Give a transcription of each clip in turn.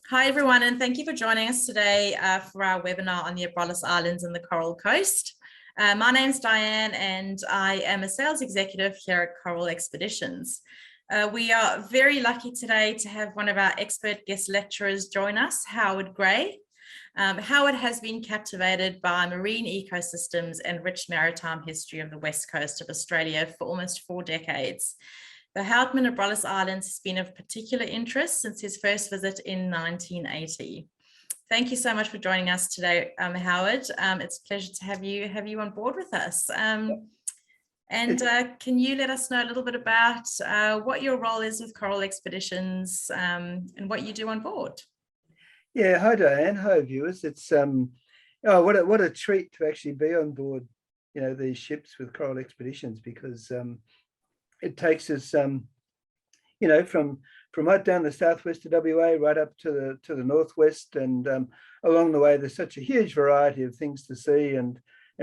Hi, everyone, and thank you for joining us today for our webinar on the Abrolhos Islands and the Coral Coast. My name's Diane, and I am a sales executive here at Coral Expeditions. We are very lucky today to have one of our expert guest lecturers join us, Howard Gray. Howard has been captivated by marine ecosystems and rich maritime history of the west coast of Australia for almost 4 decades. The Houtman Abrolhos Islands has been of particular interest since his first visit in 1980. Thank you so much for joining us today, Howard. It's a pleasure to have you on board with us. Can you let us know a little bit about what your role is with Coral Expeditions and what you do on board? Yeah, hi Diane, hi viewers. It's what a treat to actually be on board, these ships with Coral Expeditions, because it takes us, from right down the southwest of WA, right up to the northwest, and along the way there's such a huge variety of things to see and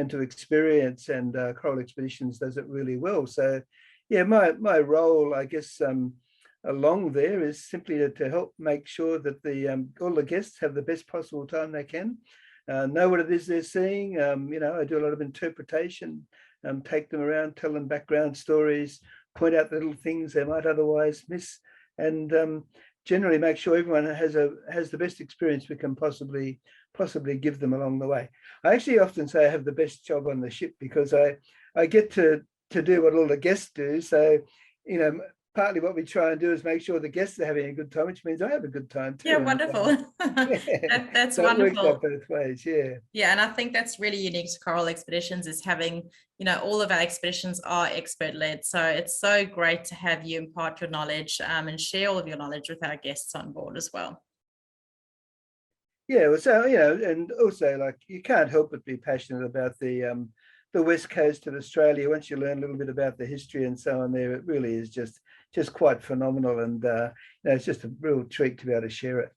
to experience, and Coral Expeditions does it really well. So, yeah, my role, I guess, along there is simply to help make sure that all the guests have the best possible time they can, know what it is they're seeing. I do a lot of interpretation, take them around, tell them background stories, point out the little things they might otherwise miss, and generally make sure everyone has the best experience we can possibly give them along the way. I actually often say I have the best job on the ship because I get to do what all the guests do. So, partly what we try and do is make sure the guests are having a good time, which means I have a good time too. Yeah, wonderful. That's so wonderful. It works out both ways, yeah. Yeah, and I think that's really unique to Coral Expeditions, is having, all of our expeditions are expert-led. So it's so great to have you impart your knowledge and share all of your knowledge with our guests on board as well. Yeah, well, so, and also, like, you can't help but be passionate about the west coast of Australia. Once you learn a little bit about the history and so on there, it really is just quite phenomenal, and it's just a real treat to be able to share it.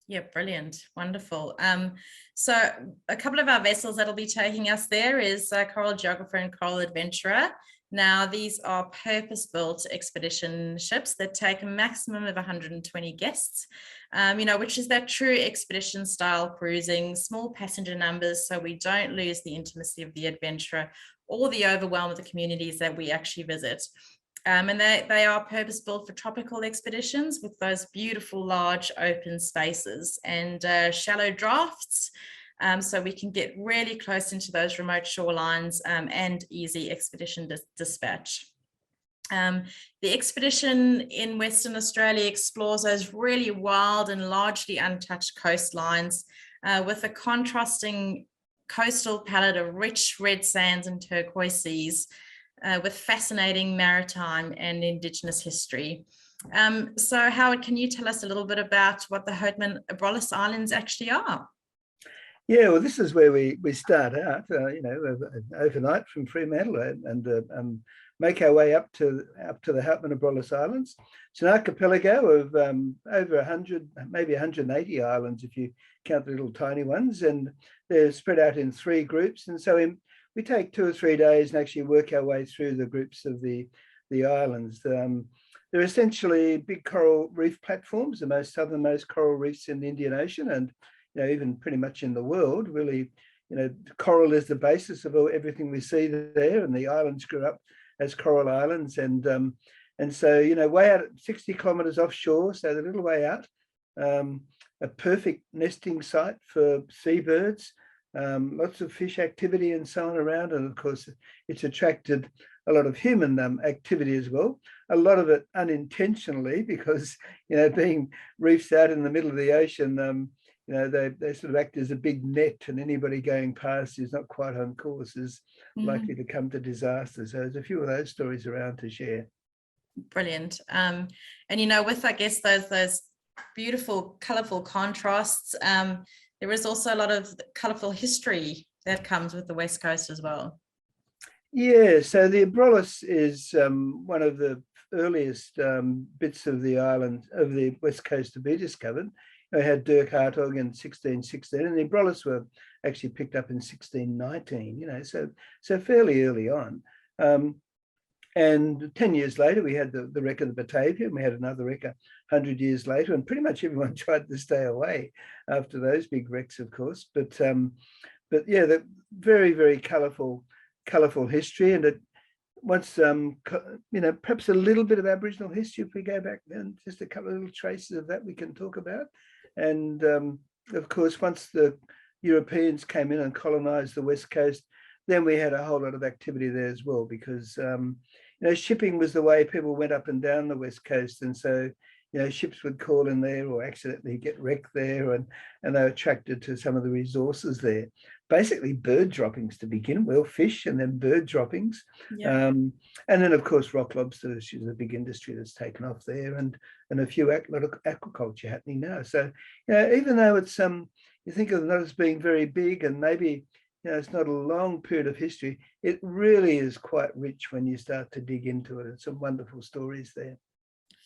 Yeah, brilliant, wonderful. So a couple of our vessels that'll be taking us there is Coral Geographer and Coral Adventurer. Now, these are purpose-built expedition ships that take a maximum of 120 guests, which is that true expedition style cruising, small passenger numbers, so we don't lose the intimacy of the adventure or the overwhelm of the communities that we actually visit. And they are purpose-built for tropical expeditions with those beautiful large open spaces and shallow drafts, so we can get really close into those remote shorelines and easy expedition dispatch. The expedition in Western Australia explores those really wild and largely untouched coastlines with a contrasting coastal palette of rich red sands and turquoise seas, with fascinating maritime and Indigenous history. So Howard, can you tell us a little bit about what the Houtman Abrolhos Islands actually are? Yeah, well, this is where we start out, overnight from Fremantle, and make our way up to the Houtman Abrolhos Islands. It's an archipelago of over 100, maybe 180 islands if you count the little tiny ones, and they're spread out in 3 groups. And so we take 2 or 3 days and actually work our way through the groups of the islands. They're essentially big coral reef platforms, the southernmost coral reefs in the Indian Ocean, and even pretty much in the world. Really, coral is the basis of everything we see there, and the islands grew up as coral islands, and so way out at 60 kilometers offshore, so the little way out, a perfect nesting site for seabirds. Lots of fish activity and so on around, and of course it's attracted a lot of human activity as well, a lot of it unintentionally, because being reefs out in the middle of the ocean, they sort of act as a big net, and anybody going past who's not quite on course is likely to come to disaster. So there's a few of those stories around to share. Brilliant. And with, I guess, those beautiful colorful contrasts, there is also a lot of colourful history that comes with the West Coast as well. Yeah, so the Abrolhos is one of the earliest bits of the island, of the West Coast, to be discovered. We had Dirk Hartog in 1616, and the Abrolhos were actually picked up in 1619, so fairly early on. And 10 years later, we had the wreck of the Batavia, and we had another wreck 100 years later, and pretty much everyone tried to stay away after those big wrecks, of course. But yeah, the very, very colourful history, and it once perhaps a little bit of Aboriginal history if we go back then, just a couple of little traces of that we can talk about. And of course, once the Europeans came in and colonized the West Coast, then we had a whole lot of activity there as well, because shipping was the way people went up and down the West Coast. And so ships would call in there or accidentally get wrecked there, and they were attracted to some of the resources there. Basically bird droppings to begin, well, fish and then bird droppings. Yeah. And then of course rock lobster, which is a big industry that's taken off there, and a few lot of aquaculture happening now. So even though it's you think of it not as being very big, and maybe it's not a long period of history, it really is quite rich when you start to dig into it. It's some wonderful stories there.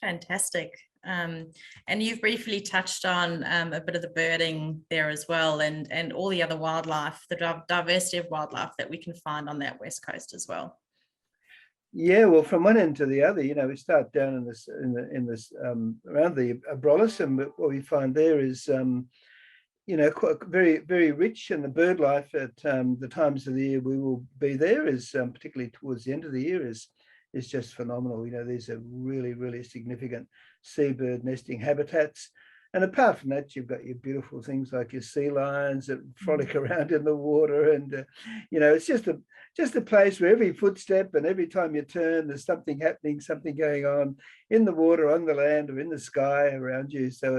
Fantastic. And you've briefly touched on a bit of the birding there as well, and all the other wildlife, the diversity of wildlife that we can find on that West Coast as well. Yeah, well, from one end to the other, we start down in this around the Abrolhos, and what we find there is quite very, very rich, and the bird life at the times of the year we will be there is particularly towards the end of the year is just phenomenal. These are really, really significant seabird nesting habitats. And apart from that, you've got your beautiful things like your sea lions that frolic around in the water, and it's just a place where every footstep and every time you turn, there's something happening, something going on in the water, on the land, or in the sky around you. So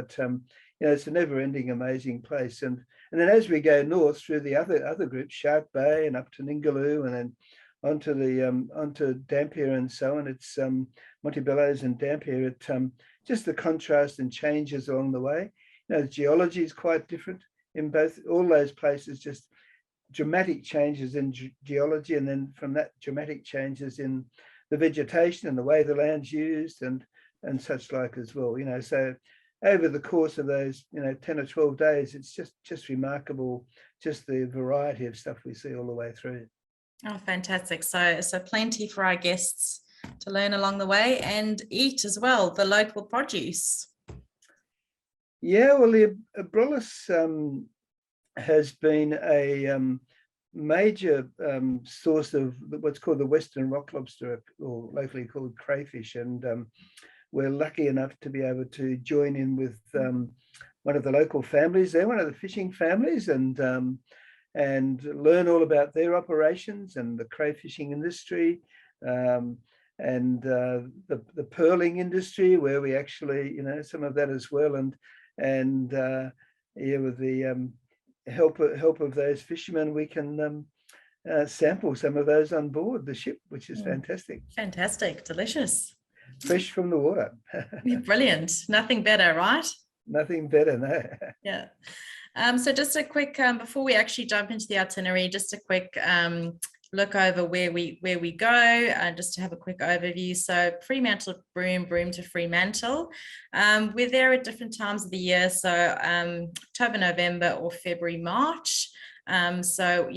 it's a never-ending, amazing place. And then as we go north through the other groups, Shark Bay and up to Ningaloo, and then onto Dampier and so on, it's Montebello's and Dampier. It just the contrast and changes along the way. The geology is quite different in all those places. Just dramatic changes in geology, and then from that, dramatic changes in the vegetation and the way the land's used and such like as well. So over the course of those 10 or 12 days, it's just remarkable, just the variety of stuff we see all the way through. Oh, fantastic. So plenty for our guests to learn along the way and eat as well, the local produce. Yeah, well, the Abrolhos has been a major source of what's called the Western rock lobster, or locally called crayfish. And we're lucky enough to be able to join in with one of the local families there, one of the fishing families, and learn all about their operations and the crayfishing industry, and the pearling industry, where we actually, some of that as well, and with the help of those fishermen, we can sample some of those on board the ship, which is fantastic. Fantastic, delicious. Fresh from the water. Brilliant. Nothing better, right? Nothing better, no. Yeah. So just a quick, before we actually jump into the itinerary, just a quick look over where we go, just to have a quick overview. So Fremantle Broome to Fremantle. We're there at different times of the year, so October, November, or February, March. So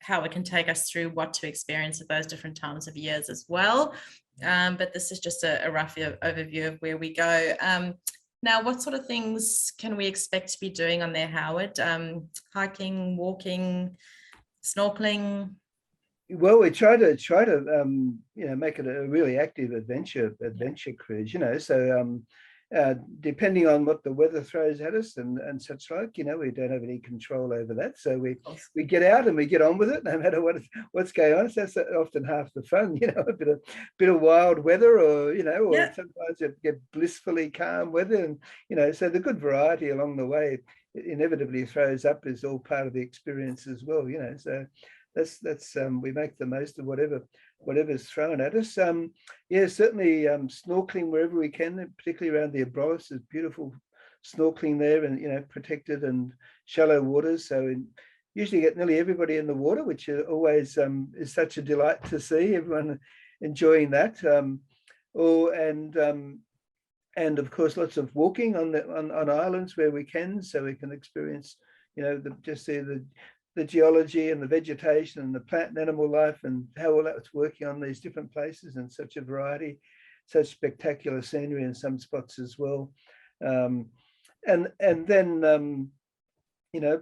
how it can take us through what to experience at those different times of years as well. But this is just a rough overview of where we go. Now, what sort of things can we expect to be doing on there, Howard? Hiking, walking, snorkeling? Well, we try to make it a really active adventure cruise. So depending on what the weather throws at us and such like, we don't have any control over that. So we get out and we get on with it, no matter what's going on. So that's often half the fun, a bit of wild weather, or sometimes you get blissfully calm weather, and so the good variety along the way inevitably throws up is all part of the experience as well. So that's we make the most of whatever's thrown at us. Certainly snorkeling wherever we can, particularly around the Abrolhos. There's beautiful snorkeling there, and protected and shallow waters. So usually get nearly everybody in the water, which always is such a delight to see everyone enjoying that. And of course lots of walking on islands where we can, so we can experience just see the the geology and the vegetation and the plant and animal life and how all that's working on these different places and such a variety, such spectacular scenery in some spots as well. And then, you know,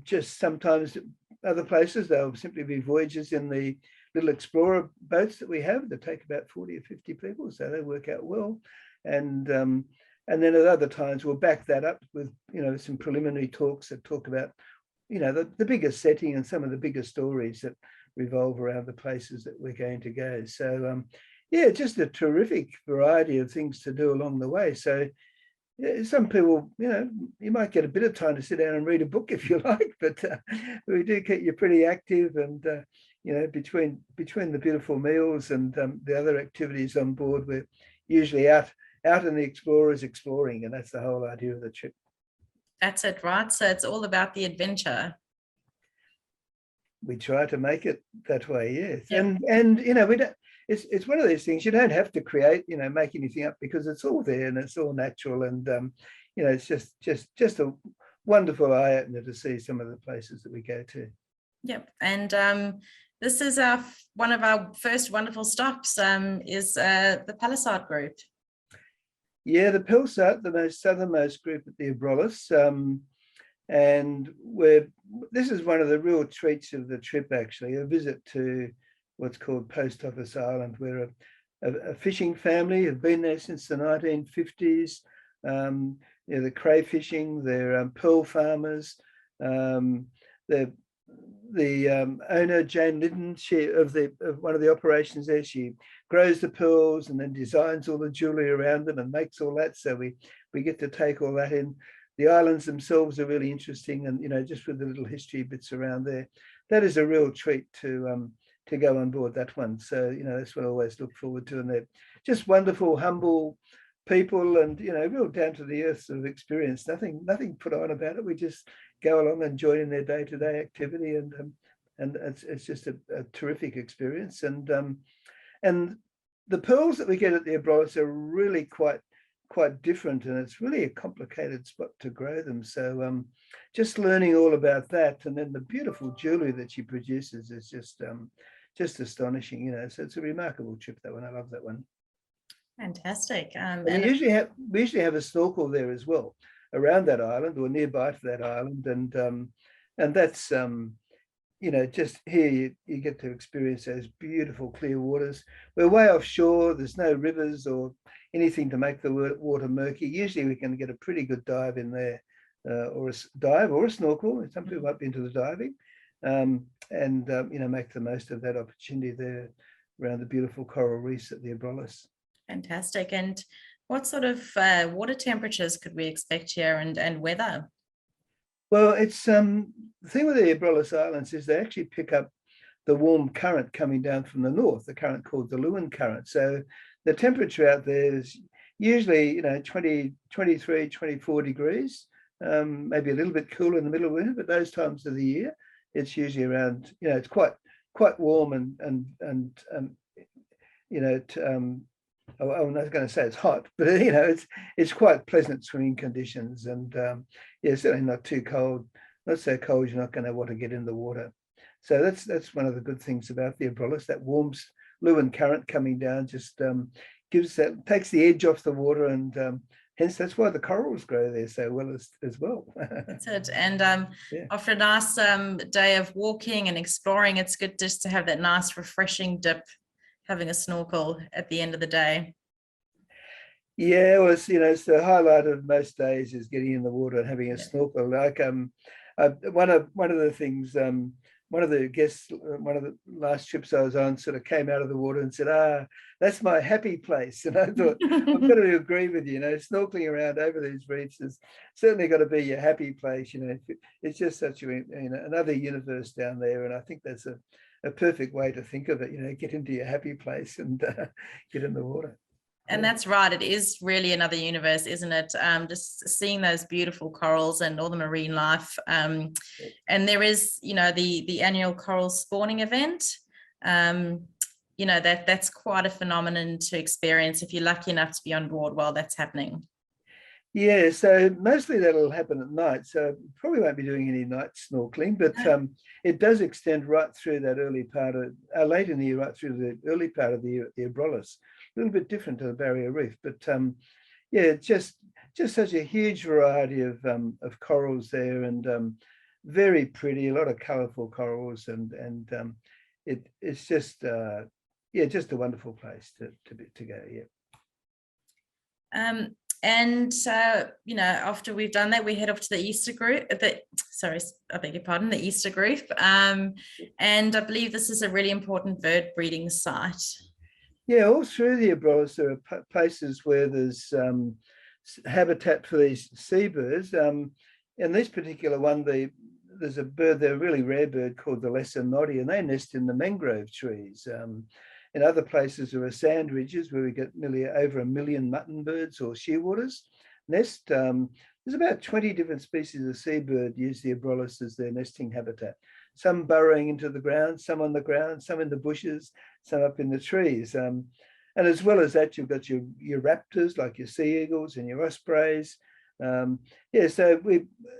just sometimes other places, they'll simply be voyages in the little explorer boats that we have that take about 40 or 50 people, so they work out well. And then at other times we'll back that up with, you know, some preliminary talks that talk about, you know, the biggest setting and some of the biggest stories that revolve around the places that we're going to go. So yeah, just a terrific variety of things to do along the way. So some people, you know, you might get a bit of time to sit down and read a book if you like, but we do keep you pretty active. And you know, between the beautiful meals and the other activities on board, we're usually out in the explorers exploring, and that's the whole idea of the trip. That's it, right? So it's all about the adventure. We try to make it that way, yes. Yeah. And you know, we don't. It's one of those things you don't have to create, you know, make anything up, because it's all there and it's all natural. And you know, it's just a wonderful eye opener to see some of the places that we go to. Yep. And this is one of our first wonderful stops. Is the Palisade group. Yeah, the Palisade, the most southernmost group at the Abrolhos. And this is one of the real treats of the trip, actually, a visit to what's called Post Office Island. We're a fishing family, have been there since the 1950s. You know, the crayfishing, they're pearl farmers. The owner, Jane Liddon, of one of the operations there, she grows the pearls and then designs all the jewelry around them and makes all that. So we get to take all that in. The islands themselves are really interesting, and you know, just with the little history bits around there, that is a real treat to go on board that one. So you know, that's what I always look forward to, and they're just wonderful, humble people, and you know, real down to the earth sort of experience. Nothing put on about it. We just go along and join in their day-to-day activity, and it's just a terrific experience. And the pearls that we get at the Abrolhos are really quite different, and it's really a complicated spot to grow them. So just learning all about that, and then the beautiful jewelry that she produces is just astonishing, you know. So it's a remarkable trip, that one. I love that one. Fantastic. And we usually have a snorkel there as well, around that island or nearby to that island, and that's you know, just here you get to experience those beautiful clear waters. We're way offshore. There's no rivers or anything to make the water murky. Usually we can get a pretty good dive in there, or a dive or a snorkel. Some people might be into the diving, and you know, make the most of that opportunity there around the beautiful coral reefs at the Abrolhos. Fantastic. And what sort of water temperatures could we expect here, and weather? Well, it's the thing with the Abrolhos Islands is they actually pick up the warm current coming down from the north, the current called the Lewin current. So the temperature out there is usually, you know, 20, 23, 24 degrees, maybe a little bit cooler in the middle of winter, but those times of the year, it's usually around, you know, it's quite warm and you know, I'm not going to say it's hot, but you know, it's quite pleasant swimming conditions, and yeah, certainly not too cold, not so cold you're not going to want to get in the water. So that's one of the good things about the Abrolhos. That warm Lewin current coming down just takes the edge off the water, and hence that's why the corals grow there so well as well. That's it. And yeah. After a nice day of walking and exploring, it's good just to have that nice refreshing dip, having a snorkel at the end of the day. Yeah, well, it's, you know, it's the highlight of most days is getting in the water and having a snorkel. Like one of the things, one of the guests, one of the last trips I was on, sort of came out of the water and said, that's my happy place. And I thought, I've got to agree with you, you know, snorkeling around over these reefs has certainly got to be your happy place. You know, it's just such a, you know, another universe down there. And I think that's a perfect way to think of it, you know, get into your happy place and get in the water. And that's right. It is really another universe, isn't it? Just seeing those beautiful corals and all the marine life. And there is, you know, the annual coral spawning event. You know, that's quite a phenomenon to experience if you're lucky enough to be on board while that's happening. Yeah, so mostly that'll happen at night. So probably won't be doing any night snorkeling, but it does extend right through that early part of late in the year, right through the early part of the year at the Abrolhos. A little bit different to the Barrier Reef, but yeah, just such a huge variety of corals there, and very pretty, a lot of colourful corals, and it's just yeah, just a wonderful place to go. Yeah. And you know, after we've done that, we head off to the Easter group. Sorry, I beg your pardon, the Easter group. And I believe this is a really important bird breeding site. Yeah, all through the Abrolhos, there are places where there's habitat for these seabirds. In this particular one, there's a bird, they're a really rare bird called the lesser noddy, and they nest in the mangrove trees. In other places, there are sand ridges where we get nearly over 1 million mutton birds or shearwaters nest. There's about 20 different species of seabird use the Abrolhos as their nesting habitat. Some burrowing into the ground, some on the ground, some in the bushes, some up in the trees. And as well as that, you've got your raptors, like your sea eagles and your ospreys. Yeah, so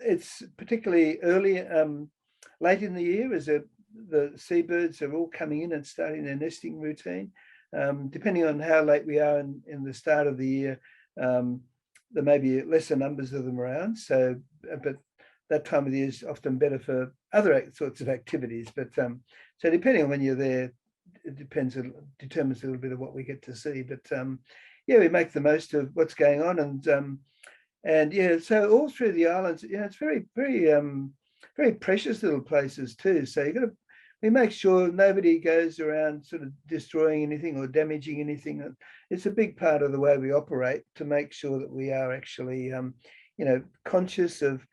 it's particularly early, late in the year, as the seabirds are all coming in and starting their nesting routine. Depending on how late we are in the start of the year, there may be lesser numbers of them around. So, but that time of the year is often better for other sorts of activities. But so depending on when you're there, it determines a little bit of what we get to see. But yeah, we make the most of what's going on, and yeah, so all through the islands, yeah, it's very, very, very precious little places too. So we make sure nobody goes around sort of destroying anything or damaging anything. It's a big part of the way we operate, to make sure that we are actually, you know, conscious of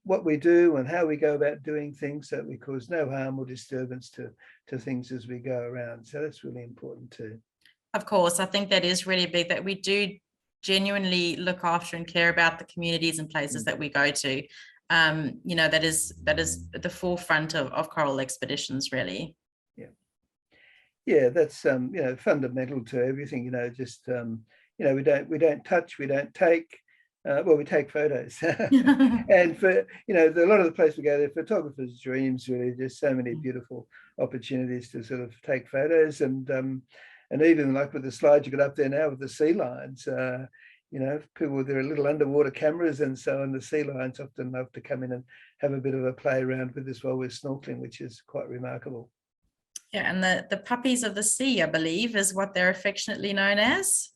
what we do and how we go about doing things, so that we cause no harm or disturbance to things as we go around. So that's really important too. Of course, I think that is really big, that we do genuinely look after and care about the communities and places that we go to. You know, that is at the forefront of coral expeditions, really. Yeah, that's you know, fundamental to everything. You know, just you know, we don't touch, we don't take. Well, we take photos, and for, you know, a lot of the places we go, they're photographers' dreams. Really, there's so many beautiful opportunities to sort of take photos, and even like with the slides you got up there now with the sea lions. You know, people with their little underwater cameras and so on, the sea lions often love to come in and have a bit of a play around with us while we're snorkeling, which is quite remarkable. Yeah, and the puppies of the sea, I believe, is what they're affectionately known as.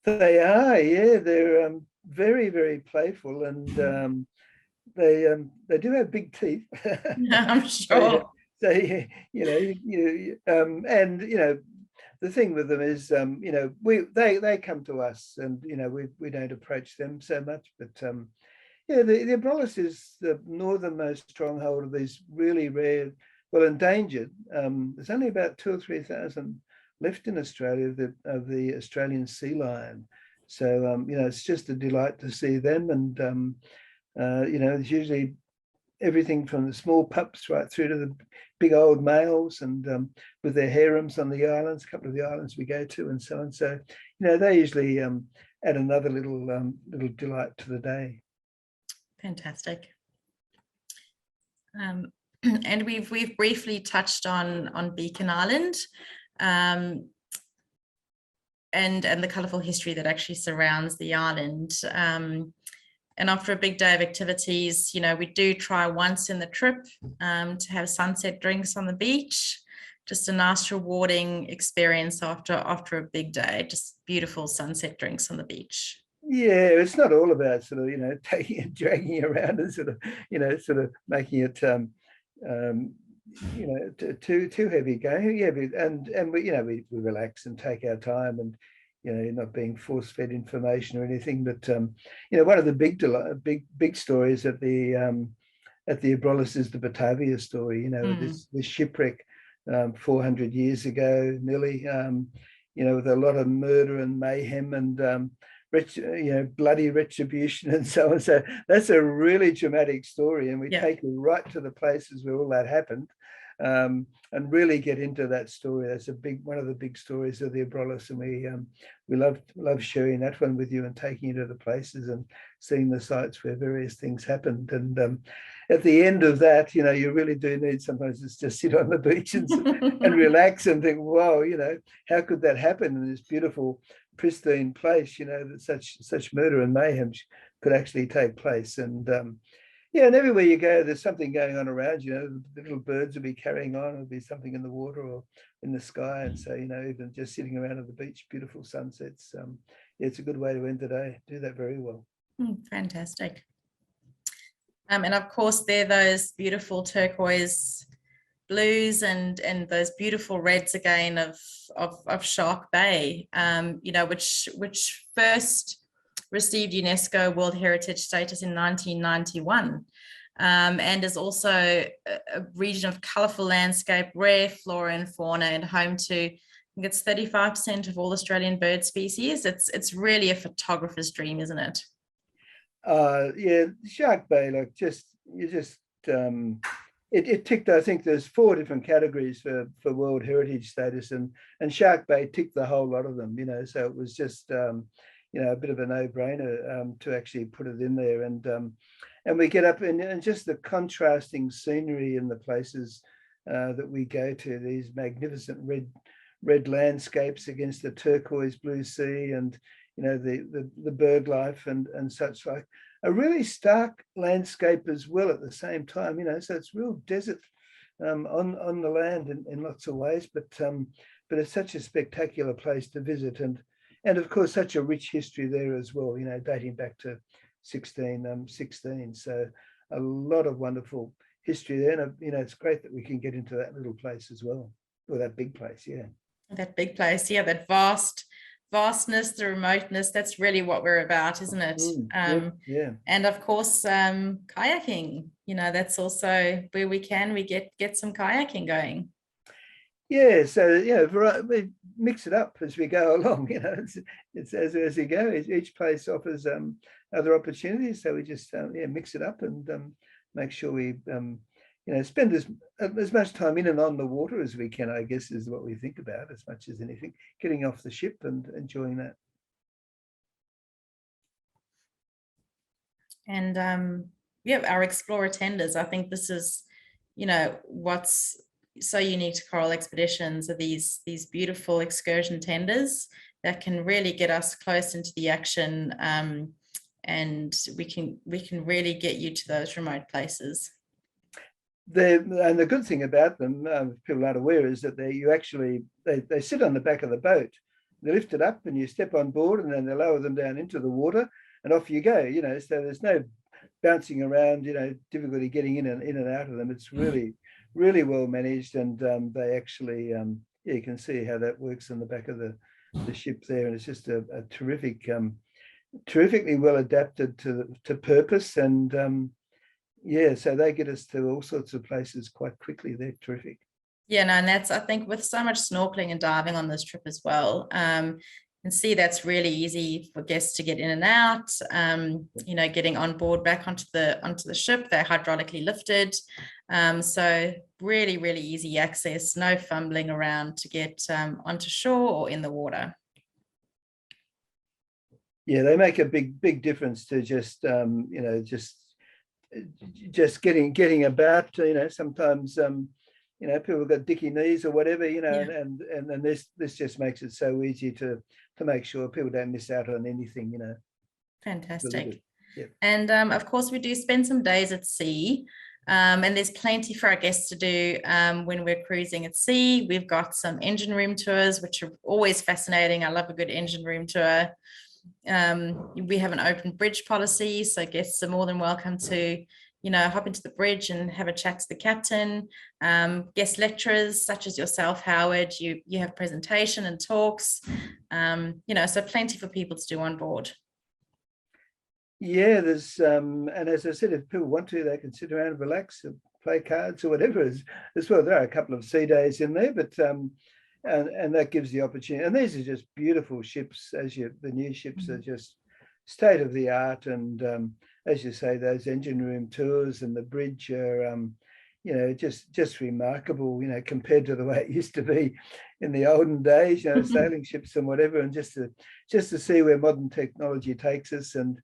They are, yeah, they're very, very playful, and they do have big teeth. I'm sure. So you know, and you know, the thing with them is, you know, they come to us, and you know, we don't approach them so much. But yeah, the Abrolhos is the northernmost stronghold of these really rare, well, endangered. There's only about 2,000 or 3,000 left in Australia of the Australian sea lion. So you know, it's just a delight to see them, and you know, it's usually everything from the small pups right through to the big old males, and with their harems on the islands, a couple of the islands we go to, and so on. So you know, they usually add another little delight to the day. Fantastic. And we've briefly touched on Beacon Island, and the colourful history that actually surrounds the island. And after a big day of activities, you know, we do try once in the trip to have sunset drinks on the beach. Just a nice rewarding experience after a big day. Just beautiful sunset drinks on the beach. Yeah, it's not all about sort of, you know, taking and dragging you around and sort of, you know, sort of making it you know, too heavy going. Yeah, and we, you know, we relax and take our time, and you know, not being force-fed information or anything. But you know, one of the big stories at the Abrolhos is the Batavia story. You know, this shipwreck 400 years ago, nearly. You know, with a lot of murder and mayhem and you know, bloody retribution and so on. So that's a really dramatic story, and we take you right to the places where all that happened. and really get into that story. That's one of the big stories of the Abrolhos, and we love sharing that one with you and taking you to the places and seeing the sites where various things happened. And at the end of that, you really do need sometimes to just sit on the beach and relax and think, wow, how could that happen in this beautiful, pristine place? That such murder and mayhem could actually take place. And and everywhere you go, there's something going on around you. The little birds will be carrying on. There'll be something in the water or in the sky. And so, even just sitting around at the beach, beautiful sunsets. It's a good way to end the day. Do that very well. Fantastic. And of course, there are those beautiful turquoise blues and those beautiful reds again of Shark Bay, which first received UNESCO World Heritage status in 1991, and is also a region of colourful landscape, rare flora and fauna, and home to, I think it's 35% of all Australian bird species. It's really a photographer's dream, isn't it? Shark Bay, it ticked, I think there's 4 different categories for World Heritage status, and Shark Bay ticked the whole lot of them, so it was just a bit of a no-brainer to actually put it in there. And we get up and just the contrasting scenery in the places that we go to, these magnificent red landscapes against the turquoise blue sea, and the bird life and such like. A really stark landscape as well at the same time, so it's real desert on the land in lots of ways, but it's such a spectacular place to visit, and of course such a rich history there as well, dating back to 1616. So a lot of wonderful history there, and it's great that we can get into that little place as well, or that big place. That big place, that vastness, the remoteness, that's really what we're about, isn't it? And of course kayaking, that's also where we get some kayaking going. So we mix it up as we go along. It's as you go. Each place offers other opportunities, so we just mix it up and make sure we spend as much time in and on the water as we can, I guess, is what we think about as much as anything. Getting off the ship and enjoying that. And our explorer tenders, I think this is what's so unique to Coral Expeditions, are these beautiful excursion tenders that can really get us close into the action, and we can really get you to those remote places. And the good thing about them, people aren't aware, is that they sit on the back of the boat. They lift it up and you step on board, and then they lower them down into the water and off you go. So there's no bouncing around, difficulty getting in and out of them. It's really well managed, and they actually you can see how that works on the back of the ship there, and it's just a terrific terrifically well adapted to purpose, and so they get us to all sorts of places quite quickly. They're terrific. And that's, I think, with so much snorkeling and diving on this trip as well, and see that's really easy for guests to get in and out, getting on board back onto the ship. They're hydraulically lifted, so really easy access, no fumbling around to get onto shore or in the water. They make a big difference to just getting about. Sometimes people got dicky knees or whatever, and this just makes it so easy to make sure people don't miss out on anything. Fantastic. And of course we do spend some days at sea, and there's plenty for our guests to do when we're cruising at sea. We've got some engine room tours, which are always fascinating. I love a good engine room tour. We have an open bridge policy, so guests are more than welcome to hop into the bridge and have a chat to the captain. Guest lecturers such as yourself, Howard, you have presentation and talks, so plenty for people to do on board. There's and as I said, if people want to, they can sit around and relax and play cards or whatever as well. There are a couple of sea days in there, but and that gives the opportunity. And these are just beautiful ships. The new ships are just state of the art, and as you say, those engine room tours and the bridge are just remarkable, compared to the way it used to be in the olden days, sailing ships and whatever, and just to see where modern technology takes us, and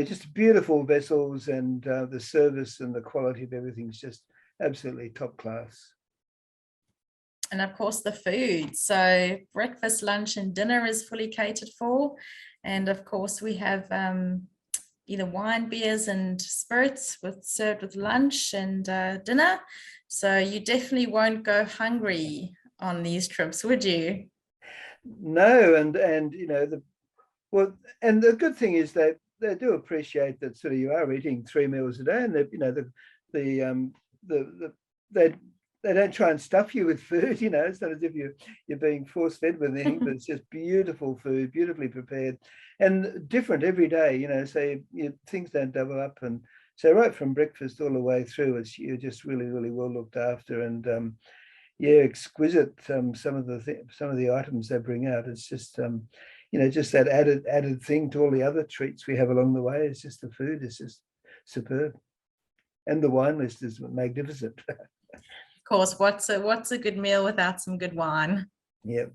just beautiful vessels, and the service and the quality of everything's just absolutely top class. And of course the food. So breakfast, lunch and dinner is fully catered for. And of course we have either wine, beers and spirits served with lunch and dinner. So you definitely won't go hungry on these trips, would you? No, and the good thing is that they do appreciate that sort of you are eating 3 meals a day, and they don't try and stuff you with food. It's not as if you're being force fed with anything, but it's just beautiful food, beautifully prepared, and different every day. So things don't double up, and so right from breakfast all the way through, you're just really, really well looked after, and exquisite. Some of the items they bring out, it's just just that added thing to all the other treats we have along the way. It's just the food is just superb, and the wine list is magnificent. Of course, what's a good meal without some good wine? Yep.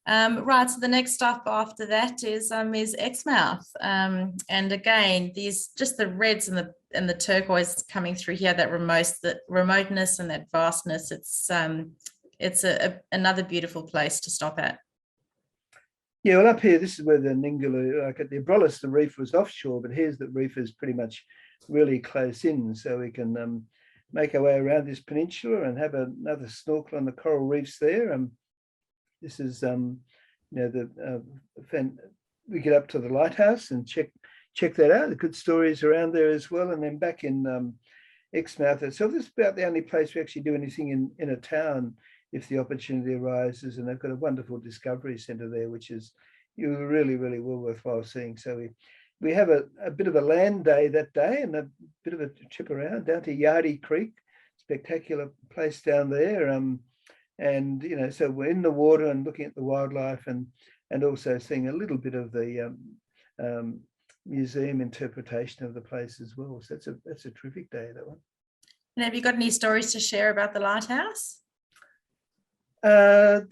Right, so the next stop after that is Exmouth, and again just the reds and the turquoise coming through here, that remoteness and that vastness. It's another beautiful place to stop at. Yeah, well, up here, this is where the Ningaloo, like at the Abrolhos, the reef was offshore, but here's the reef is pretty much really close in, so we can make our way around this peninsula and have another snorkel on the coral reefs there. This is we get up to the lighthouse and check that out. The good stories around there as well. And then back in Exmouth itself, this is about the only place we actually do anything in a town if the opportunity arises. And they've got a wonderful discovery centre there, which is really, really well worthwhile seeing. So we have a bit of a land day that day, and a bit of a trip around down to Yardie Creek, spectacular place down there. And so we're in the water and looking at the wildlife, and also seeing a little bit of the museum interpretation of the place as well. So that's a terrific day, that one. And have you got any stories to share about the lighthouse? Well,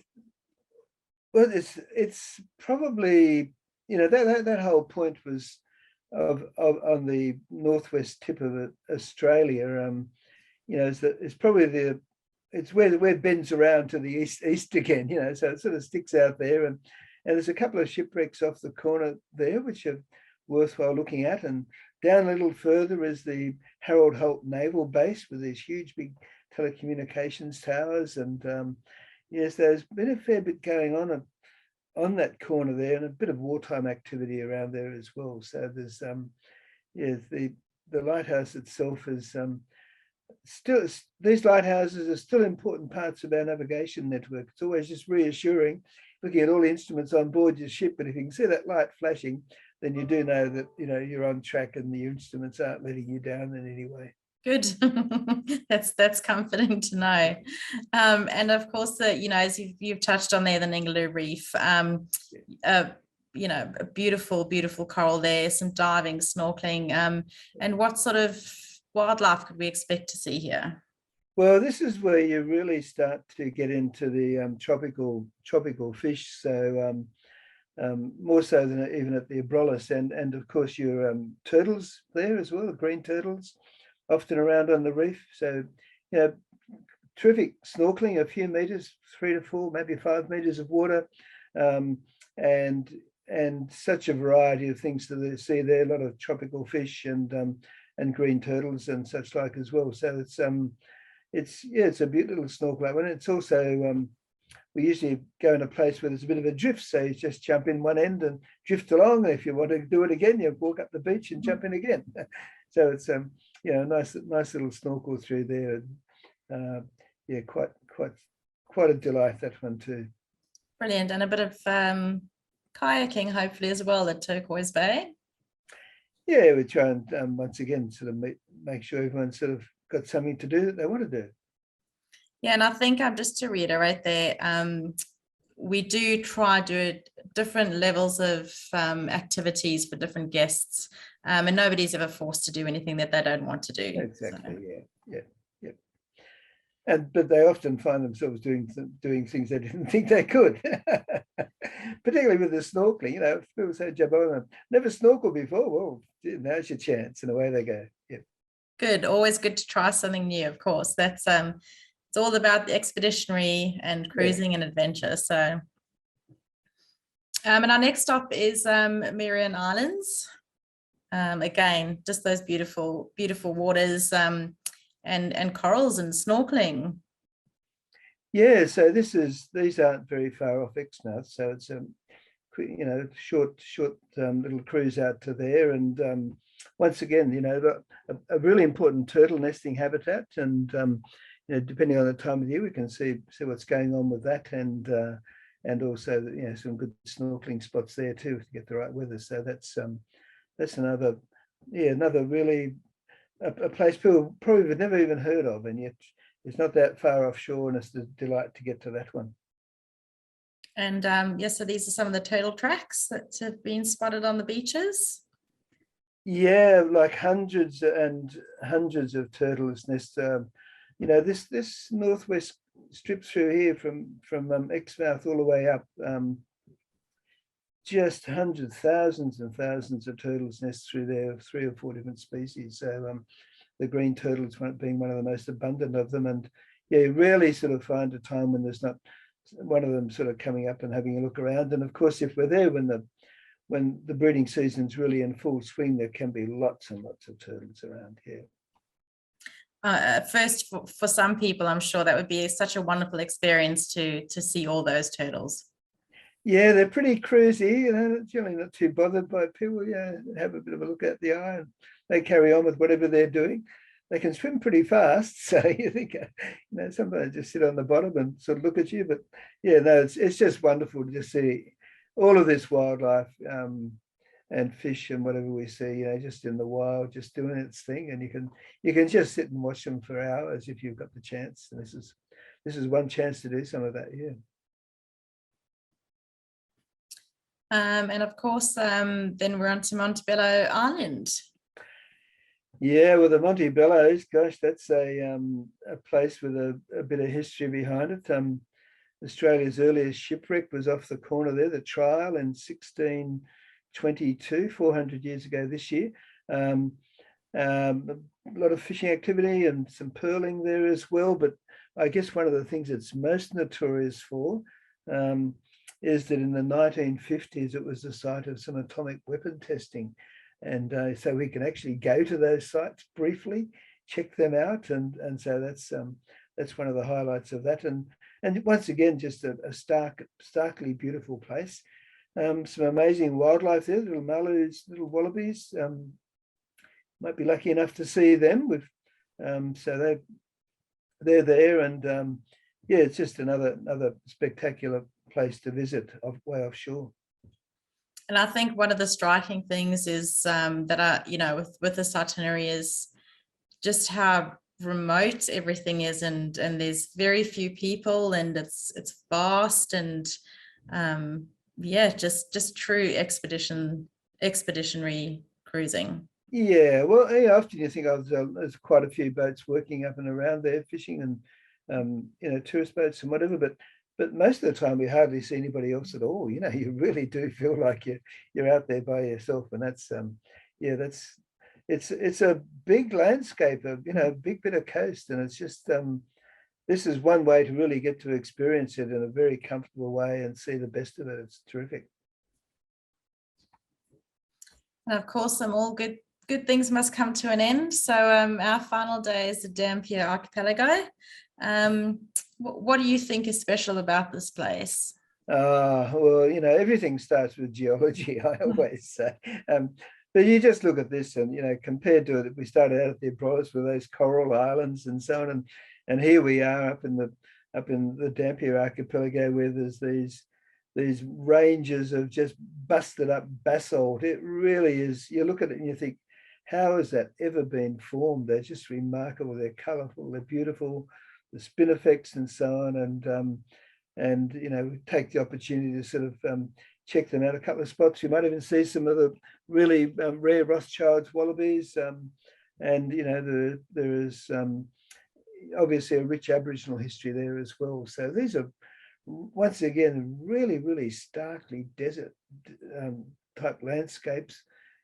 it's probably that whole point was on the northwest tip of Australia. It's probably it's where it bends around to the east again. So it sort of sticks out there, and there's a couple of shipwrecks off the corner there which are worthwhile looking at. And down a little further is the Harold Holt Naval Base with these huge big telecommunications towers, and yes, there's been a fair bit going on that corner there, and a bit of wartime activity around there as well. So there's the lighthouse itself is still, these lighthouses are still important parts of our navigation network. It's always just reassuring looking at all the instruments on board your ship, but if you can see that light flashing, then you do know that you're on track and the instruments aren't letting you down in any way. Good. That's comforting to know. And of course, as you've touched on there, the Ningaloo Reef, a beautiful coral there, some diving, snorkeling, and what sort of wildlife could we expect to see here? Well, this is where you really start to get into the tropical fish. So more so than even at the Abrolhos, and of course your turtles there as well, the green turtles, often around on the reef. So, terrific snorkeling, a few meters, 3 to 4, maybe 5 meters of water, and such a variety of things to see there. A lot of tropical fish and green turtles and such like as well. So it's a beautiful snorkel. And it's also we usually go in a place where there's a bit of a drift, so you just jump in one end and drift along. And if you want to do it again, you walk up the beach and jump in again. So it's nice little snorkel through there. Quite a delight, that one too. Brilliant. And a bit of kayaking hopefully as well at Turquoise Bay. Yeah, we try and once again sort of make sure everyone's sort of got something to do that they want to do. Yeah, and I think just to reiterate there, we do try do different levels of activities for different guests, and nobody's ever forced to do anything that they don't want to do. Exactly. So. Yeah. But they often find themselves doing things they didn't think they could, particularly with the snorkeling. People say, "Jabba, never snorkeled before." Well, now's your chance, and away they go. Yeah. Good. Always good to try something new. Of course, that's it's all about the expeditionary and cruising and adventure. So, and our next stop is Miriam Islands. Again, just those beautiful, beautiful waters and corals and snorkeling. Yeah, so these aren't very far off Exmouth, so it's short little cruise out to there, and once again, a really important turtle nesting habitat, and depending on the time of year, we can see what's going on with that, and also some good snorkeling spots there too to get the right weather. So that's another really a place people probably have never even heard of, and yet it's not that far offshore, and it's a delight to get to that one. And yes, so these are some of the turtle tracks that have been spotted on the beaches. Yeah, like hundreds and hundreds of turtles nests. This northwest strip through here from Exmouth all the way up, just hundreds, thousands and thousands of turtles nests through there, 3 or 4 different species. So the green turtle is being one of the most abundant of them, and you rarely sort of find a time when there's not one of them sort of coming up and having a look around. And of course, if we're there when the breeding season's really in full swing, there can be lots and lots of turtles around here. First, for some people, I'm sure that would be such a wonderful experience to see all those turtles. Yeah, they're pretty cruisy, generally not too bothered by people. Have a bit of a look at the eye, and they carry on with whatever they're doing. They can swim pretty fast, so you think, somebody just sit on the bottom and sort of look at you. But it's just wonderful to just see all of this wildlife and fish and whatever we see, just in the wild, just doing its thing, and you can just sit and watch them for hours if you've got the chance. And this is one chance to do some of that, yeah. And of course, then we're on to Montebello Island. Yeah, well, the Montebellos, gosh, that's a place with a bit of history behind it. Australia's earliest shipwreck was off the corner there, the Trial, in 1622, 400 years ago this year. A lot of fishing activity and some pearling there as well. But I guess one of the things it's most notorious for is that in the 1950s, it was the site of some atomic weapon testing. And so we can actually go to those sites briefly, check them out. And so that's one of the highlights of that. And once again, just a starkly beautiful place. Some amazing wildlife there, little mallows, little wallabies. Might be lucky enough to see them. So they're there. And it's just another spectacular place to visit way offshore. And I think one of the striking things is that with this itinerary is just how remote everything is, and there's very few people, and it's vast, and just true expeditionary cruising. Yeah, well, often you think there's quite a few boats working up and around there fishing, and tourist boats and whatever, but most of the time we hardly see anybody else at all. You really do feel like you're out there by yourself, and that's it's a big landscape of a big bit of coast, and it's just this is one way to really get to experience it in a very comfortable way and see the best of it. It's terrific. And of course, all good things must come to an end. So our final day is the Dampier Archipelago. What do you think is special about this place? Well, everything starts with geology, I always say. But you just look at this, and compared to it, we started out at the Abrolhos with those coral islands and so on, and here we are up in the Dampier Archipelago, where there's these ranges of just busted up basalt. It really is. You look at it and you think, how has that ever been formed? They're just remarkable. They're colourful. They're beautiful. The spinifex and so on, and and take the opportunity to sort of check them out. A couple of spots you might even see some of the really rare Rothschild's wallabies, and there is obviously a rich Aboriginal history there as well. So these are once again really starkly desert type landscapes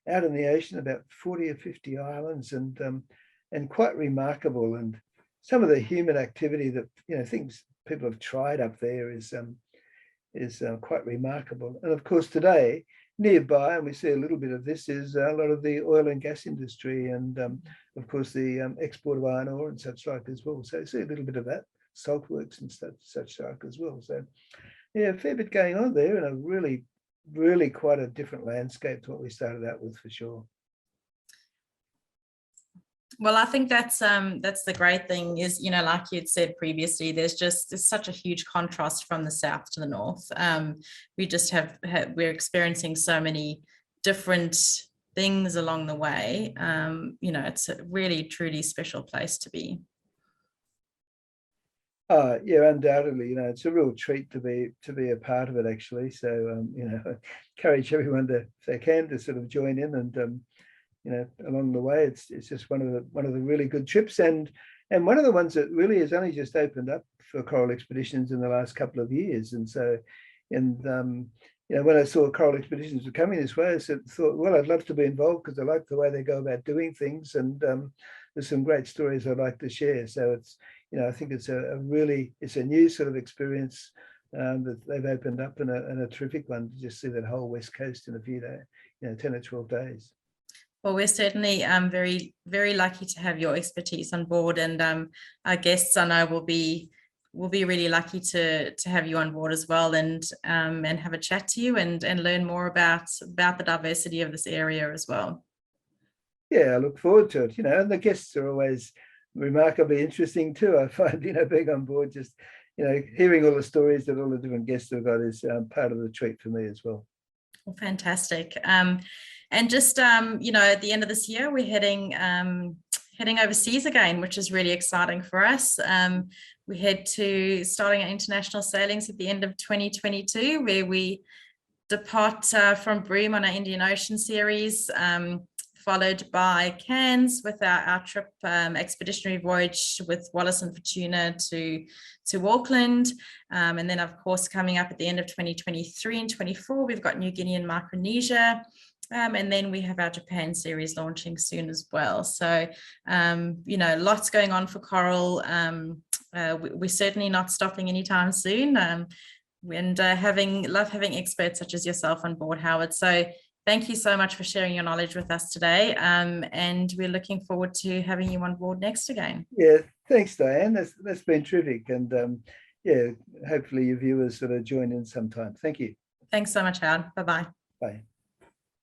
out in the ocean, about 40 or 50 islands, and quite remarkable. And some of the human activity that things people have tried up there is quite remarkable. And of course today nearby, and we see a little bit of this, is a lot of the oil and gas industry, and of course the export of iron ore and such like as well. So you see a little bit of that, salt works and such like as well. So yeah, a fair bit going on there, and a really quite a different landscape to what we started out with, for sure. Well, I think that's the great thing is, like you'd said previously, there's such a huge contrast from the south to the north. We just we're experiencing so many different things along the way. It's a really truly special place to be. Yeah, undoubtedly. It's a real treat to be a part of it, actually. So I encourage everyone if they can, to sort of join in, and along the way, it's just one of the really good trips, and one of the ones that really has only just opened up for coral expeditions in the last couple of years. And so, when I saw coral expeditions were coming this way, I thought, well, I'd love to be involved, because I like the way they go about doing things, and there's some great stories I'd like to share. So it's I think it's a new sort of experience that they've opened up, and a terrific one to just see that whole west coast in a few days, 10 or 12 days. Well, we're certainly very, very lucky to have your expertise on board, and our guests, I know, will be really lucky to have you on board as well, and have a chat to you and learn more about the diversity of this area as well. Yeah, I look forward to it. And the guests are always remarkably interesting too. I find being on board, just hearing all the stories that all the different guests have got is part of the treat for me as well. Well, fantastic. And just at the end of this year, we're heading overseas again, which is really exciting for us. We head to starting our international sailings at the end of 2022, where we depart from Broome on our Indian Ocean series, followed by Cairns with our trip, expeditionary voyage with Wallace and Fortuna to Auckland. And then, of course, coming up at the end of 2023 and 24, we've got New Guinea and Micronesia. And then we have our Japan series launching soon as well. So, lots going on for coral. We're certainly not stopping anytime soon. And love having experts such as yourself on board, Howard. So thank you so much for sharing your knowledge with us today. And we're looking forward to having you on board next again. Yeah, thanks, Diane. That's been terrific. And hopefully your viewers sort of join in sometime. Thank you. Thanks so much, Howard. Bye-bye. Bye.